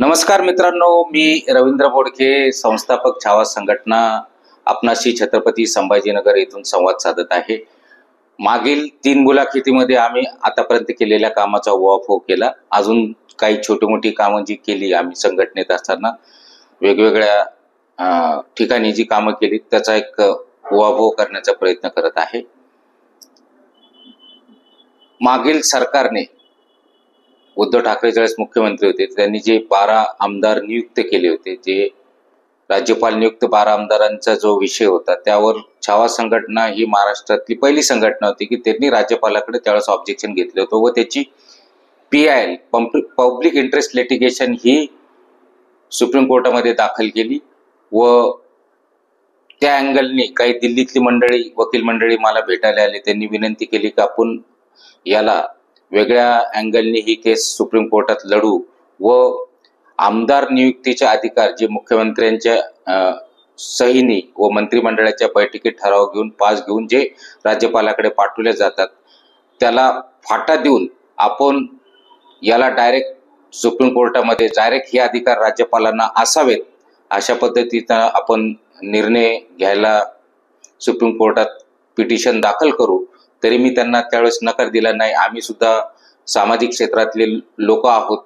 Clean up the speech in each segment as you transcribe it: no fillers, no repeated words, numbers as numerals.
नमस्कार मित्रांनो, मी रवींद्र बोडके, संस्थापक छावा संघटना आपणाशी छत्रपती संभाजीनगर येथून संवाद साधत आहे। मागील 3 मुलाखतीमध्ये आम्ही आतापर्यंत केलेल्या कामाचा उहापोह केला। अजून काही छोटी मोठी कामं जी केली आम्ही संघटनेत असताना वेगवेगळ्या ठिकाणी जी कामं केली त्याचा एक उहापोह करण्याचा प्रयत्न करत आहे। मागील सरकारने उद्धव ठाकरे ज्यावेळेस मुख्यमंत्री होते त्यांनी जे 12 आमदार नियुक्त केले होते, जे राज्यपाल नियुक्त 12 आमदारांचा जो विषय होता त्यावर छावा संघटना ही महाराष्ट्रातली पहिली संघटना होती की त्यांनी राज्यपालाकडे त्यावेळेस ऑब्जेक्शन घेतलं होतं व त्याची PIL पब्लिक इंटरेस्ट लिटिगेशन ही सुप्रीम कोर्टामध्ये दाखल केली व त्या अँगलनी काही दिल्लीतली मंडळी वकील मंडळी मला भेटायला आले। त्यांनी विनंती केली की आपण याला वेगळ्या अँगलनी ही केस सुप्रीम कोर्टात लढू व आमदार नियुक्तीचे अधिकार जे मुख्यमंत्र्यांच्या सहीनी व मंत्रिमंडळाच्या बैठकीत ठराव घेऊन पास घेऊन जे राज्यपालाकडे पाठवले जातात त्याला फाटा देऊन आपण याला डायरेक्ट सुप्रीम कोर्टामध्ये डायरेक्ट हे अधिकार राज्यपालांना असावेत अशा पद्धतीने आपण निर्णय घ्यायला सुप्रीम कोर्टात पिटिशन दाखल करू। तरी मी त्यांना त्यावेळेस नकार दिला नाही। आम्ही सुद्धा सामाजिक क्षेत्रातले लोक आहोत,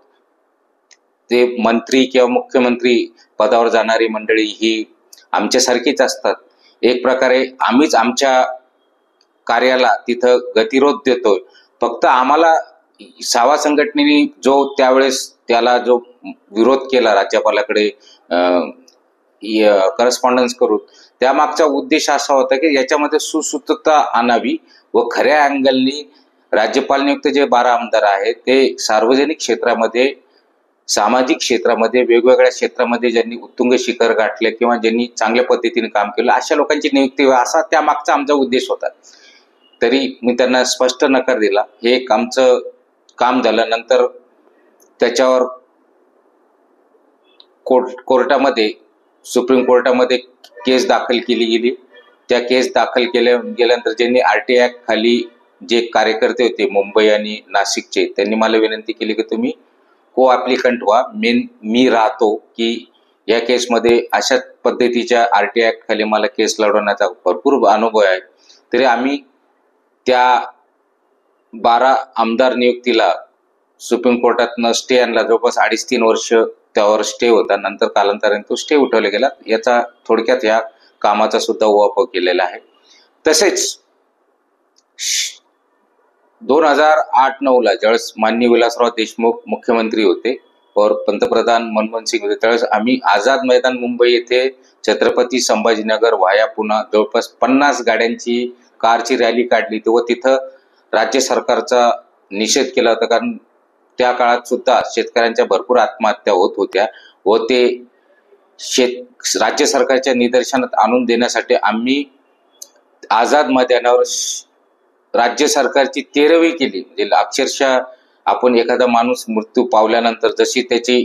ते मंत्री किंवा मुख्यमंत्री पदावर जाणारी मंडळी ही आमच्यासारखीच असतात। एक प्रकारे आम्हीच आमच्या कार्याला तिथं गतिरोध देतोय। फक्त आम्हाला छावा संघटनेने जो त्यावेळेस त्याला जो विरोध केला राज्यपालाकडे करस्पॉन्डन्स करून त्यामागचा उद्देश असा होता की याच्यामध्ये सुसूत्रता आणावी व खऱ्या अँगलनी राज्यपाल नियुक्त जे 12 आमदार आहेत ते सार्वजनिक क्षेत्रामध्ये सामाजिक क्षेत्रामध्ये वेगवेगळ्या क्षेत्रामध्ये ज्यांनी उत्तुंग शिखर गाठले किंवा ज्यांनी चांगल्या पद्धतीने काम केलं अशा लोकांची नियुक्ती असा त्यामागचा आमचा उद्देश होता। तरी मी त्यांना स्पष्ट नकार दिला। हे एक आमचं काम झालं। नंतर त्याच्यावर कोर्टामध्ये सुप्रीम कोर्टामध्ये केस दाखल केली गेली। त्या केस दाखल गेल्यानंतर ज्यांनी RTI ऍक्ट खाली जे कार्यकर्ते होते मुंबई आणि नाशिकचे त्यांनी मला विनंती केली की तुम्ही को ॲप्लिकंट व्हा। मी राहतो की या केसमध्ये अशा पद्धतीच्या RTI ऍक्ट खाली मला केस लढवण्याचा भरपूर अनुभव आहे। तरी आम्ही त्या 12 आमदार नियुक्तीला सुप्रीम कोर्टातनं स्टे आणला। जवळपास 2.5-3 वर्ष त्यावर स्टे होता। नंतर कालांतराने तो स्टे उठवला गेला। याचा थोडक्यात या कामाचा सुद्धा उहापोह केलेला आहे। तसेच 2008-9ला ज्यावेळेस माननीय विलासराव देशमुख मुख्यमंत्री होते और पंतप्रधान मनमोहन सिंग होते त्यावेळेस आम्ही आझाद मैदान मुंबई येथे छत्रपती संभाजीनगर वाया पुणे जवळपास 50 गाड्यांची कारची रॅली काढली व तिथं राज्य सरकारचा निषेध केला होता। कारण त्या काळात सुद्धा शेतकऱ्यांच्या भरपूर आत्महत्या होत होत्या व ते राज्य सरकारच्या निदर्शनात आणून देण्यासाठी आम्ही आझाद मैदानावर राज्य सरकारची तेरवी केली। म्हणजे अक्षरशः आपण एखादा माणूस मृत्यू पावल्यानंतर जशी त्याची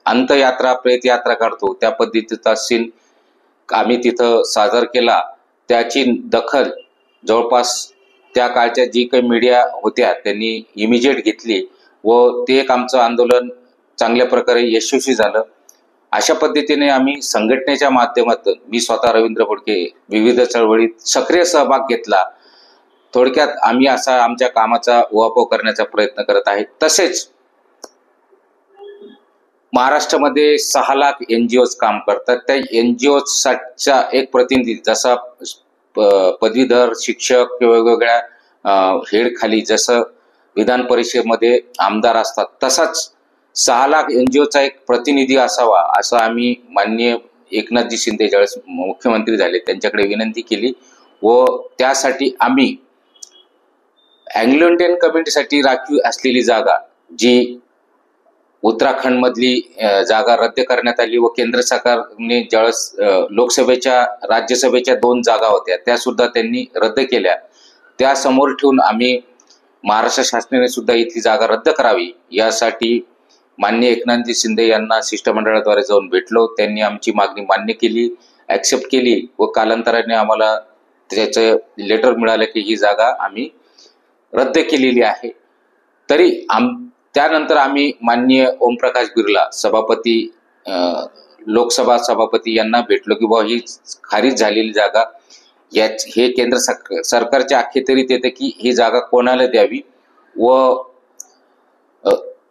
अंतयात्रा प्रेतयात्रा काढतो त्या पद्धतीचा सीन आम्ही तिथं सादर केला। त्याची दखल जवळपास त्या काळच्या जी काही मीडिया होत्या त्यांनी इमिजिएट घेतली व ते एक आमचं आंदोलन चांगल्या प्रकारे यशस्वी झालं। अशा पद्धतीने आम्ही संघटनेच्या माध्यमातून मी स्वतः रवींद्र बोडके विविध चळवळीत सक्रिय सहभाग घेतला। थोडक्यात आम्ही असा आमच्या कामाचा उहापोह करण्याचा प्रयत्न करत आहे। तसेच महाराष्ट्रामध्ये 6 लाख NGOज काम करतात। त्या NGOजचा एक प्रतिनिधी जसा पदवीधर शिक्षक किंवा वेगवेगळ्या हेड खाली जसं विधान परिषदेमध्ये आमदार असतात तसाच 6 लाख NGOचा एक प्रतिनिधी असावा असं आम्ही माननीय एकनाथजी शिंदे ज्यावेळेस मुख्यमंत्री झाले त्यांच्याकडे विनंती केली व त्यासाठी आम्ही अँग्लो इंडियन कम्युनिटीसाठी राखीव असलेली जागा जी उत्तराखंड मधली जागा रद्द करण्यात आली व केंद्र सरकारने ज्यावेळेस लोकसभेच्या राज्यसभेच्या 2 जागा होत्या त्या सुद्धा त्यांनी रद्द केल्या। त्या समोर ठेवून आम्ही महाराष्ट्र शासनाने सुद्धा इथली जागा रद्द करावी यासाठी माननीय एकनाथजी शिंदे यांना शिष्टमंडळाद्वारे जाऊन भेटलो। त्यांनी आमची मागणी मान्य केली, ऍक्सेप्ट केली व कालांतराने आम्हाला त्याचं लेटर मिळालं की ही जागा आम्ही रद्द केलेली आहे। तरी त्यानंतर आम्ही माननीय ओमप्रकाश बिर्ला सभापती, लोकसभा सभापती यांना भेटलो की बुवा ही खारिज झालेली जागा हे केंद्र सरकारच्या अखेरीत येते की ही जागा कोणाला द्यावी व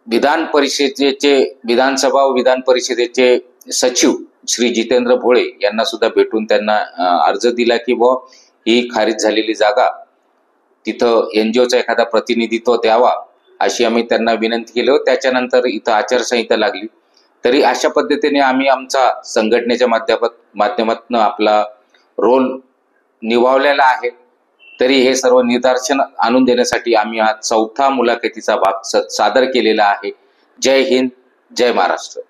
विधानसभा व विधान परिषदेचे सचिव श्री जितेंद्र भोळे यांना सुद्धा भेटून त्यांना अर्ज दिला की बुवा ही खारिज झालेली जागा तिथं एनजीओचा एखादा प्रतिनिधित्व द्यावा अशी आम्ही त्यांना विनंती केली. त्याच्यानंतर इथं आचारसंहिता लागली. तरी अशा पद्धतीने आम्ही आमचा संघटनेच्या माध्यमातून आपला रोल निभावलेला आहे. तरी हे सर्व निदर्शन आणून देण्यासाठी आम्ही हा 4था मुलाखतीचा भाग सादर केलेला आहे. जय हिंद, जय महाराष्ट्र.